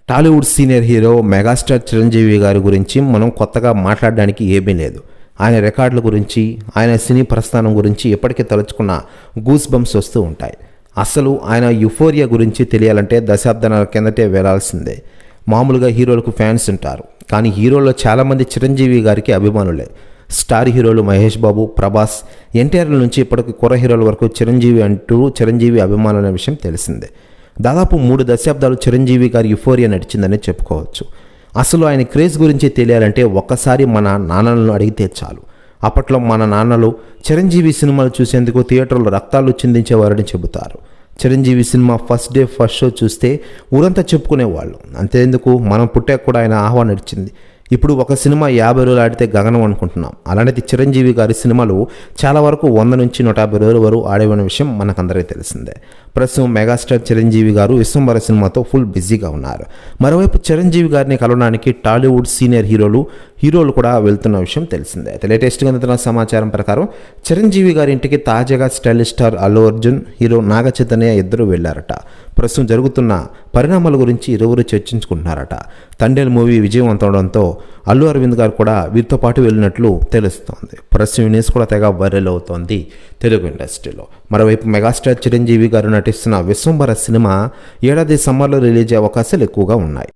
Tollywood senior hero megastar Chiranjeevi గారి గురించి మనం కొత్తగా మాట్లాడడానికి ఏమీ లేదు. ఆయన రికార్డుల గురించి, ఆయన సినీ ప్రస్థానం గురించి ఎప్పటికీ తలుచుకున్న గూస్ బంప్స్ వస్తూ ఉంటాయి. అసలు ఆయన యుఫోరియా గురించి తెలియాలంటే దశాబ్దాల కిందటే వెళ్లాల్సిందే. మామూలుగా హీరోలకు ఫ్యాన్స్ ఉంటారు, కానీ హీరోల్లో చాలామంది చిరంజీవి గారికి అభిమానులే. స్టార్ హీరోలు మహేష్ బాబు, ప్రభాస్, ఎన్టీఆర్ల నుంచి ఇప్పటికి కుర్ర హీరోల వరకు చిరంజీవి అభిమానుల విషయం తెలిసిందే. దాదాపు 3 దశాబ్దాలు చిరంజీవి గారి యుఫోరియా నడిచిందని చెప్పుకోవచ్చు. అసలు ఆయన క్రేజ్ గురించి తెలియాలంటే ఒక్కసారి మన నాన్నలను అడిగితే చాలు. అప్పట్లో మన నాన్నలు చిరంజీవి సినిమాలు చూసేందుకు థియేటర్లో రక్తాలు చిందించేవారని చెబుతారు. Chiranjeevi cinema first day first show చూస్తే ఊరంతా చెప్పుకునేవాళ్ళు. అంతేందుకు మనం పుట్టాక కూడా ఆయన ఆహ్వానం నడిచింది. ఇప్పుడు ఒక సినిమా 50 రోజులు ఆడితే గగనం అనుకుంటున్నాం. అలాంటిది చిరంజీవి గారి సినిమాలు చాలా వరకు 100 నుంచి 150 రోజుల వరకు ఆడేవన్న విషయం మనకందరికీ తెలిసిందే. ప్రస్తుతం మెగాస్టార్ చిరంజీవి గారు విశ్వంబర సినిమాతో ఫుల్ బిజీగా ఉన్నారు. మరోవైపు చిరంజీవి గారిని కలవడానికి టాలీవుడ్ సీనియర్ హీరోలు కూడా వెళ్తున్న విషయం తెలిసిందే. అయితే లేటెస్ట్గా అందుతున్న సమాచారం ప్రకారం చిరంజీవి గారి ఇంటికి తాజాగా stylish star Allu Arjun, hero Naga Chaitanya ఇద్దరు వెళ్లారట. ప్రస్తుతం జరుగుతున్న పరిణామాల గురించి ఇరువురు చర్చించుకుంటున్నారట. తండేల్ మూవీ విజయవంతం అవడంతో అల్లు అరవింద్ గారు కూడా వీరితో పాటు వెళ్ళినట్లు తెలుస్తోంది. ప్రస్తుతం న్యూస్ కూడా తెగ వైరల్ అవుతోంది తెలుగు ఇండస్ట్రీలో. మరోవైపు మెగాస్టార్ చిరంజీవి గారు నటిస్తున్న విశ్వంబర సినిమా ఏడాది సమ్మర్లో రిలీజ్ అయ్యే అవకాశాలు ఎక్కువగా ఉన్నాయి.